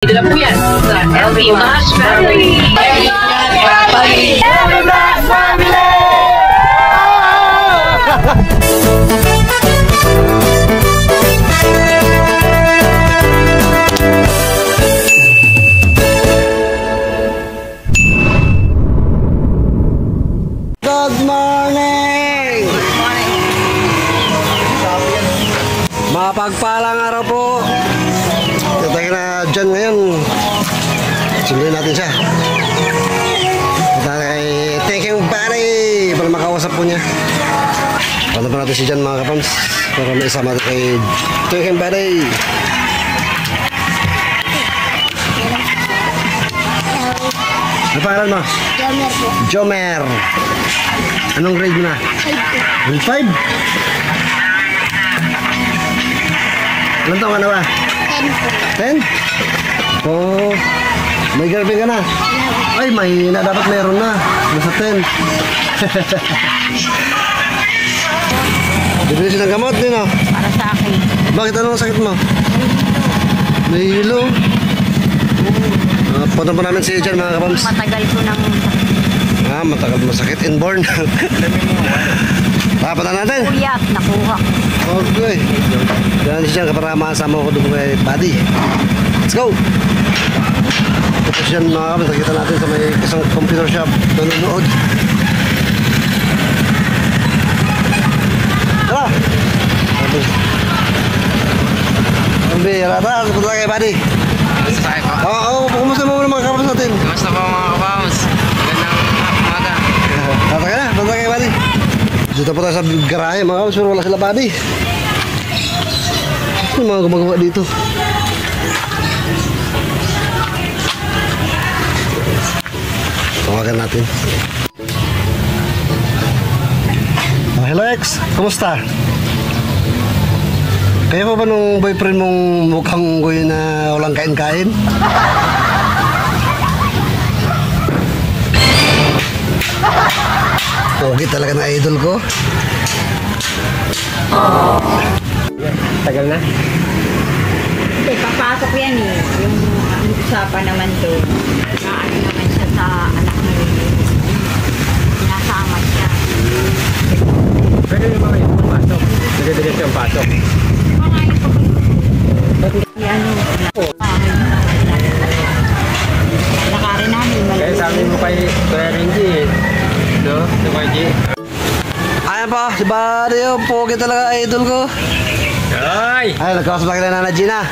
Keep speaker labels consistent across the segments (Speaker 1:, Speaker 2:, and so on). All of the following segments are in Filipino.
Speaker 1: Ito na po yan sa LB Mash Family! LB Mash Family!
Speaker 2: Good morning! Good morning! Mapagpalang araw po. Tayo na dyan ngayon. Sunduin natin siya. Thank you buddy para makausap po niya. Paano pa natin si Jan mga kapams para may isama natin kay thank you buddy. Ano pangalan mo?
Speaker 3: Jomer po.
Speaker 2: Jomer. Anong grade mo na? 5. Grade 5? Ilan taon ka na ba?
Speaker 3: 10
Speaker 2: 10?
Speaker 3: po.
Speaker 2: Oh, may girlfriend ka na? Ay, mahina. Dapat meron na. Nasa 10. Bibili siya ng gamot din, oh.
Speaker 3: Para sa akin.
Speaker 2: Bakit anong sakit mo? Nahihilo. Punta po namin si Jan mga kapams.
Speaker 3: Matagal ko nang
Speaker 2: Matagal masakit. Inborn. Papatan natin.
Speaker 3: puyat. Nakuha.
Speaker 2: Okay. Yan si Jan para masama ko doon kay Buddy. Let's go. Tapos yan mga kapams. Nakita natin sa may isang computer shop. Nanonood. Tara. Tara. Punta kay Buddy.
Speaker 4: Sa tayo po.
Speaker 2: Oo, kumusta mo muna mga kapams natin?
Speaker 4: Kamusta po mga kapaus? Magandang umaga.
Speaker 2: Tata ka na, tata kay Buddy. Dito po tayo sa garahe mga kapams, pero wala sila Buddy. Ano mga gumagawa dito? Tawagan natin. Oh, hello ex, kumusta? Kaya pa ba nung boyfriend mong mukhang unggoy na walang kain-kain? Pogi talaga ng idol ko.
Speaker 4: Tagal na?
Speaker 3: Hindi, papasok yan eh. Yung usapan naman doon. Naano naman siya sa anak na yun. Sinasama siya.
Speaker 4: Pwede naman kayo pumasok. Nagadilis yung pasok.
Speaker 3: Ano, nakarin namin.
Speaker 4: Kaya sabi mo kay Kuya Renji eh. No? Si Kuya G.
Speaker 2: Ayan pa, si Buddy oh, pogi talaga idol ko.
Speaker 4: Ay!
Speaker 2: Ay, nagkakas ba kila Nana Gina?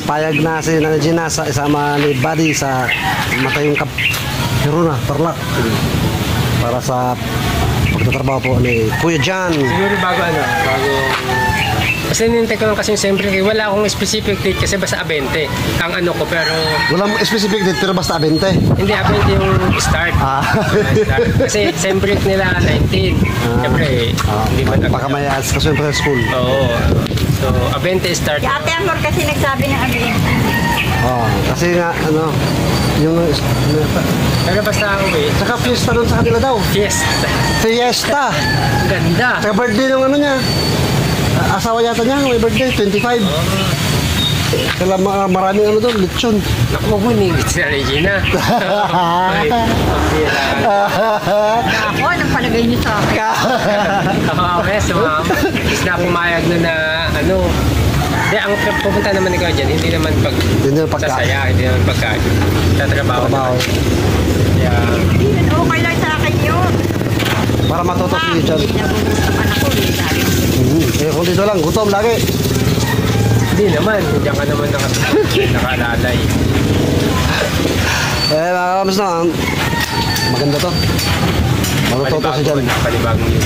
Speaker 2: Payag na si Nana Gina sa isama ni Buddy sa Matayong Hiruna, Tarlac. Para sa pagtatrabaho po ni Kuya Jan.
Speaker 4: Siguro bago kasi nintay ko lang kasi siyempre wala akong specific date kasi basta 20 ang ano ko pero
Speaker 2: Walang specific date pero basta 20.
Speaker 4: hindi 20 yung start. Kasi siyempre nila 19. Siyempre hindi man
Speaker 2: Baka may kasi yung school.
Speaker 4: Oo. So 20 start.
Speaker 3: Si Ate Amor kasi nagsabi ng abin.
Speaker 2: Kasi nga ano yung
Speaker 4: Pero basta ako eh.
Speaker 2: saka fiesta doon sa kanila daw.
Speaker 4: Fiesta.
Speaker 2: Fiesta.
Speaker 4: Ang ganda.
Speaker 2: Saka birthday ng ano niya. Asawa yata niya, may birthday, 25. Kaya maraming ano doon, lechon.
Speaker 4: Naku, humingi si Regina.
Speaker 3: Ako, anong palagay niyo sa akin?
Speaker 4: Okay, so is na pumayag na ano. Hindi, ang pupunta naman ikaw dyan, hindi naman sasaya, hindi naman pagkain. Tatrabaho naman.
Speaker 3: Hindi yun, okay lang sa akin yun.
Speaker 2: Para matuto si Jan.
Speaker 3: Hindi nabunod sa anak ko.
Speaker 2: Eh, kung dito lang, gutom lagi.
Speaker 4: Hindi naman, diyan ka naman nakalalay.
Speaker 2: Mga kamas na, maganda to. Matututo si Jan.
Speaker 4: Panibagong yung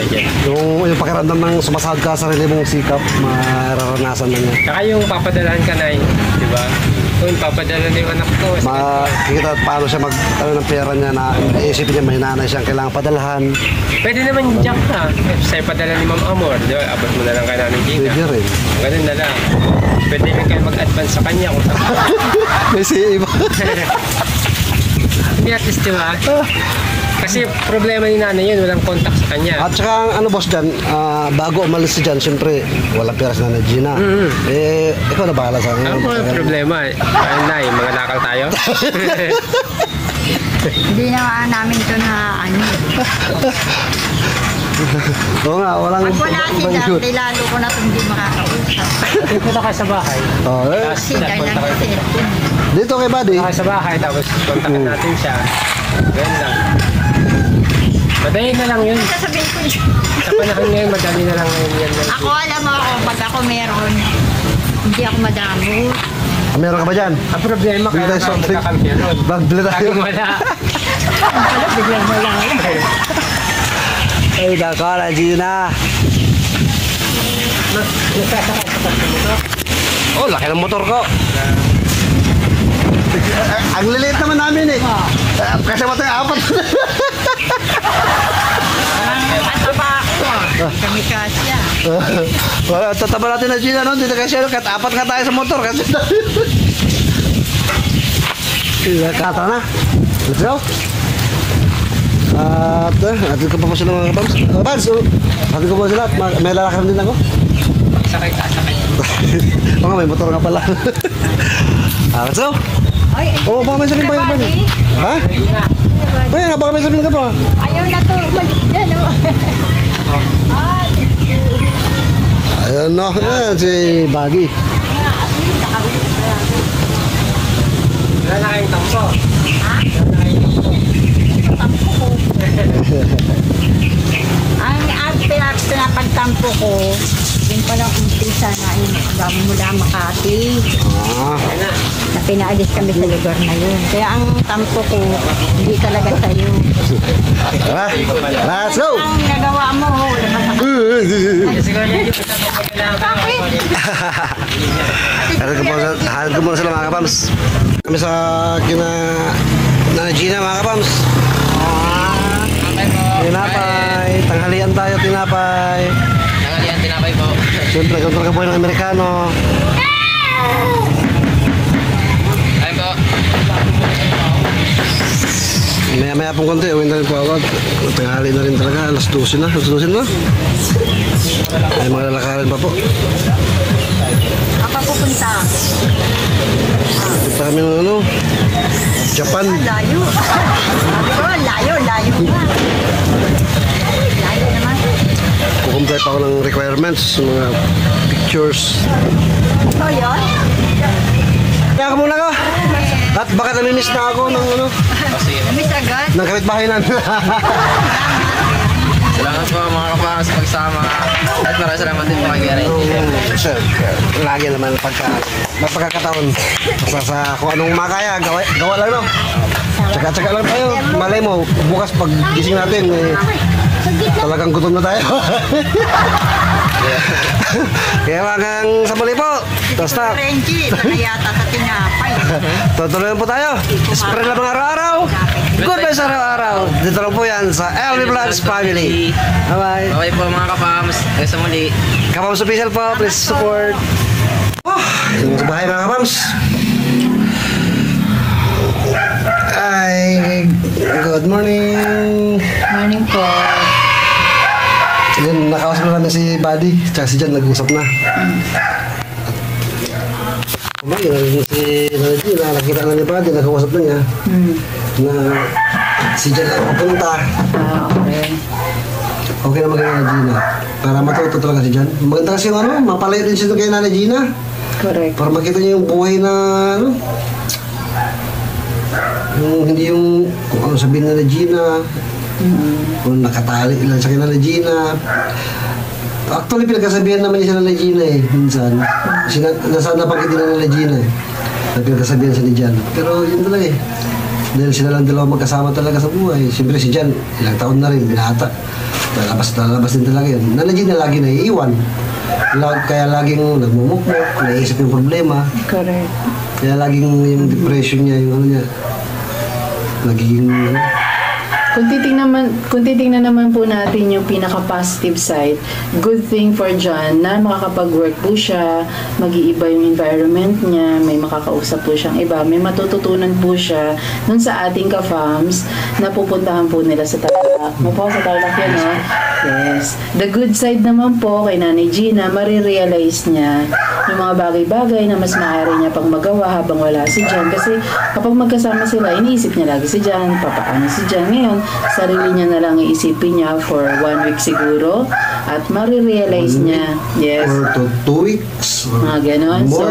Speaker 4: dyan.
Speaker 2: Yung pakiramdam ng sumasahod ka sa sarili mong sikap, mararanasan na niya.
Speaker 4: Saka yung papadalahan ka na di ba? Kung papadala na yung anak ko.
Speaker 2: Makikita paano siya ng pera niya na iisipin niya may nanay siyang kailangan padalhan.
Speaker 4: Pwede naman jump na. Sa'yo padala ni Ma'am Amor, di ba? Abot mo na lang kay Nanay Gina.
Speaker 2: Pwede rin.
Speaker 4: Ganun na lang. Pwede rin kayo mag-advance sa kanya kung saan.
Speaker 2: May iba.
Speaker 4: Hindi at least, di ba? Kasi problema ni nanay yun, walang contact sa kanya.
Speaker 2: At saka ang ano boss dyan, bago umalis si dyan, siyempre, walang pera si Nanay Gina. Eh, ikaw na bahala sa
Speaker 4: Ano po ang problema? Ayun na, mga nakal tayo.
Speaker 3: Hindi na namin ito na ano.
Speaker 2: Oo nga, walang
Speaker 3: Pag wala si
Speaker 2: shoot.
Speaker 3: Dante, lalo ko na itong hindi makakausap.
Speaker 4: Ating punta kayo sa bahay.
Speaker 2: Oh, eh.
Speaker 4: Tapos
Speaker 3: Si Dante
Speaker 4: punta
Speaker 3: lang
Speaker 4: kayo.
Speaker 3: kasi.
Speaker 2: Dito kay Buddy.
Speaker 4: Punta kayo sa bahay, tapos kontakin natin siya. Ganun lang. Madali na lang yun.
Speaker 3: Sasabihin ko yun.
Speaker 4: Sa panahon ngayon, madali na lang ngayon yan.
Speaker 3: Ako alam mo ako, pag ako meron, hindi ako madamo.
Speaker 2: Meron ka ba dyan?
Speaker 4: Ang problema, kaya
Speaker 2: Bigla
Speaker 4: nga
Speaker 2: soft drink.
Speaker 4: magkakampiyon.
Speaker 2: Bagbila tayo.
Speaker 4: Laging wala.
Speaker 3: Wala, biglang wala.
Speaker 2: Ay, nako, Nanay Gina. Oh, laki ng motor ko. Ang liliit naman namin eh. Kasi matay apat.
Speaker 3: Ano ba ako? Kami kasya.
Speaker 2: Wala, tataba natin na Gina noon. Dito kasi kahit apat ka tayo sa motor. Kasi kata na. Let's go. At atin ko pa po sila mga kabams. Kabams, atin ko po sila. May lalakaran din ako.
Speaker 4: Sakay ka, sakay.
Speaker 2: Oo nga, may motor nga pala. Let's go.
Speaker 3: Ay,
Speaker 2: Oo, baka may sabihin pa yun. Ha? Kaya nga, baka may sabihin ka pa.
Speaker 3: ayaw na to. Yan o.
Speaker 2: Ayun no, yan si Baggy.
Speaker 4: Wala na kayong tampo.
Speaker 3: Ang pinapagtampo ko, yun palang umpisa na yung mula Makati. Na pinaalis kami sa lugar na yun. Kaya ang tampo ko, hindi talaga sa'yo.
Speaker 2: Tara, let's go!
Speaker 3: Ang nagawa mo,
Speaker 4: Siguro na yung
Speaker 3: bakit?
Speaker 2: Hatid ko muna sila mga kapams. Kami sa kina Nanay Gina mga kapams. Tinapay, tanghalian tayo tinapay.
Speaker 4: Tanghalian, tinapay po.
Speaker 2: Siyempre, kontrol ka po ng Amerikano.
Speaker 4: Ayun po.
Speaker 2: Maya-maya pong konti, uwin na rin po ako. Tanghali na rin talaga, alas 12 na. Alas 12 na. Ay, mga lalakarin pa po.
Speaker 3: Apa pupunta?
Speaker 2: Punta kami ng ano, Japan.
Speaker 3: Layo. Sabi ko, layo nga. Layo naman.
Speaker 2: Kukumpay pa ako ng requirements, mga pictures.
Speaker 3: So, yun.
Speaker 2: Kaya ka muna ka. At baka namimiss na ako ng ano,
Speaker 3: Miss agad.
Speaker 2: ng kapitbahay namin.
Speaker 5: Salamat po mga kapatid sa pagsama. At maraming salamat din po kay Gary.
Speaker 2: Sir, lagi naman pagkakataon. Basta sa kung anong makaya, gawa lang no. Tsaka lang tayo. Malay mo, bukas pag gising natin, talagang gutom na tayo. Kaya hanggang sa muli po. Basta,
Speaker 3: Renji, nakayata sa tinapay.
Speaker 2: tutuloy po tayo. Spread lang mga araw-araw. Good vibes araw-araw. Dito lang po yan sa LV Vlogs Family. Bye-bye.
Speaker 5: Okay po mga kapams. Hanggang sa muli.
Speaker 2: Kapams official po, please support. Yung sa bahay mga kapams. Ay, good morning.
Speaker 3: Morning po.
Speaker 2: Yan, nakausap na namin si Buddy. Tsaka si Jan, nag-usap na. Kumain, si Nanay Gina, nakita na ni Buddy, nakausap na niya. Na si Jan ang pupunta.
Speaker 3: Okay.
Speaker 2: Okay na maging Nanay Gina. Para matuto talaga si Jan. Maganda kasi yung ano, mapalayo din siya kay Nanay Gina.
Speaker 3: Correct.
Speaker 2: Para makita niya yung buhay na ano. Yung hindi yung kung ano sabihin na Gina. Kung nakatali ilan sa kina Gina. Actually, pinagkasabihan naman niya siya na Gina eh, minsan. Nasa napagkitin na Gina eh. Na pinagkasabihan siya ni Jan. Pero yun talaga eh. Dahil sila lang dalawa magkasama talaga sa buhay. Siyempre si Jan, ilang taon na rin, binata. Lalabas din talaga yun. Nanay Gina lagi naiiwan. Kaya laging nagmumukmuk, naiisip yung problema.
Speaker 3: Correct.
Speaker 2: Kaya laging yung depression niya, yung ano niya, nagiging
Speaker 6: Kung titingnan naman po natin yung pinaka-positive side, good thing for John na makakapag-work po siya, mag-iiba yung environment niya, may makakausap po siyang iba, may matututunan po siya dun sa ating ka-fams na pupuntahan po nila sa Tarlac. Mapo sa Tarlac yun, no? Yes. The good side naman po kay Nanay Gina, marirealize niya yung mga bagay-bagay na mas maaari niya pang magawa habang wala si John. Kasi kapag magkasama sila, iniisip niya lagi si John, papaano si John. Ngayon, sarili niya na lang iisipin niya for 1 week siguro at marirealize niya, yes.
Speaker 2: Or to 2 weeks.
Speaker 6: Mga ganon.
Speaker 2: More.
Speaker 6: So,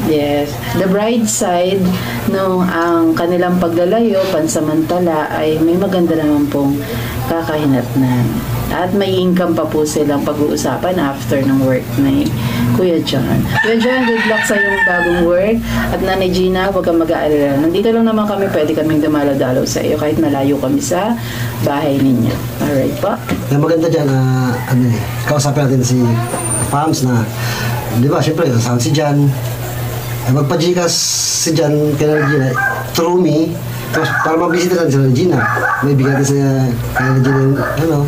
Speaker 6: yes. The bright side, no, ang kanilang paglalayo, pansamantala, ay may maganda naman pong kakahinatnan. At may income pa po silang pag-uusapan after ng work ni Kuya John. Kuya John, good luck sa iyong bagong work. At Nanay Gina, huwag kang mag-aalala. Nandito lang naman kami, pwede kaming dumalo-dalo sa iyo kahit malayo kami sa bahay ninyo. Alright po?
Speaker 2: Kaya maganda dyan na kausapin natin si Pams na, di ba, syempre, kasama si Jan. Magpa-Gcash si Jan kay Nanay Gina through me. Tapos para mabisita natin si Nanay Gina, may bigyan natin sa kay Nanay Gina,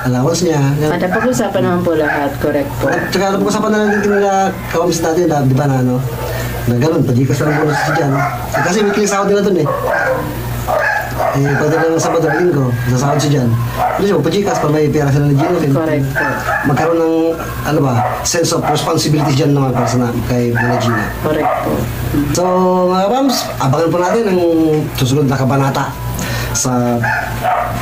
Speaker 2: allowance niya.
Speaker 6: At pag-usapan naman po lahat, correct po.
Speaker 2: At saka pag-usapan na lang din nila kawamis natin, di ba na na gano'n, pa-Gcash na lang bonus si Jan. Kasi weekly sahod nila dun eh. Pwede lang Sabado at Linggo, sasahod si Jan. Hindi siya, pa-Gcash pa may pera sila na Gino.
Speaker 6: Correct po.
Speaker 2: Magkaroon ng, sense of responsibility dyan naman para sa kay Nanay Gina.
Speaker 6: Correct po.
Speaker 2: So, mga Rams, abangan po natin ang susunod na kabanata sa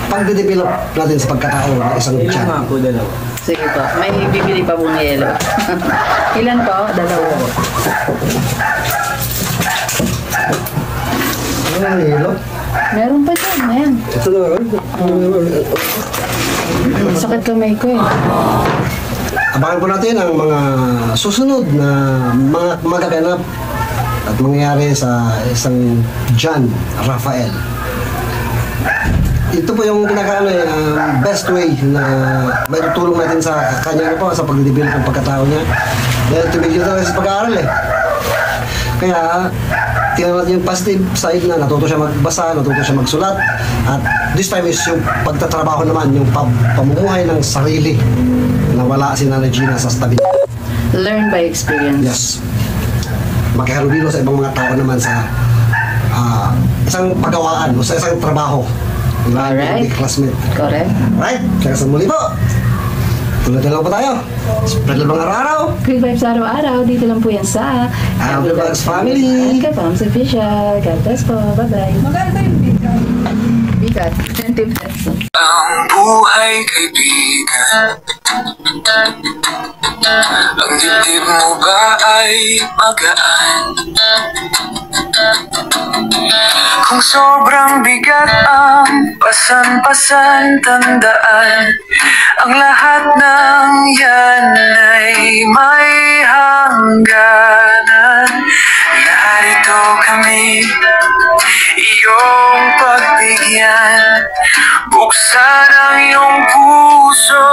Speaker 2: pagde-develop natin sa pagkatao ng isang tiyan.
Speaker 6: Sige po. May bibili pa pong yelo. Ilan po? Dalawa po.
Speaker 2: Ano hilo?
Speaker 6: Meron pa dyan. Ayan.
Speaker 2: Ito na.
Speaker 6: Sakit kamay ko eh.
Speaker 2: Abangan po natin ang mga susunod na mga magaganap at mangyayari sa isang John Rafael. Ito po yung best way na may tutulong natin sa kanya po sa pag-develop ng pagkatao niya. Dahil tumigil na sa pag-aaral eh. Kaya, tingnan natin yung positive side na natuto siya magbasa, natuto siya magsulat. At this time is yung pagtatrabaho naman, yung pamumuhay ng sarili na wala si Nanay Gina sa tabi.
Speaker 6: Learn by experience.
Speaker 2: Yes. Makihalubilo sa ibang mga tao naman sa isang pagawaan o sa isang trabaho.
Speaker 6: Alright.
Speaker 2: Classmate.
Speaker 6: Correct.
Speaker 2: Right, kaya sa muli po. Tulad na lang po tayo. Spread lang mga araw-araw.
Speaker 6: Good vibes araw-araw. Dito lang po yan sa
Speaker 2: Happy Vibes Family.
Speaker 6: Kay Pams Official. God bless po. Bye-bye. Maganda yung bigat. Bigat. 20 pesos.
Speaker 7: Ang buhay kaibigan, ang dibdib mo ba ay magaan? Kung sobrang bigat ang pasan-pasan, tandaan ang lahat ng yan ay may hangganan. Narito kami, iyong pagbigyan, buksan ang iyong puso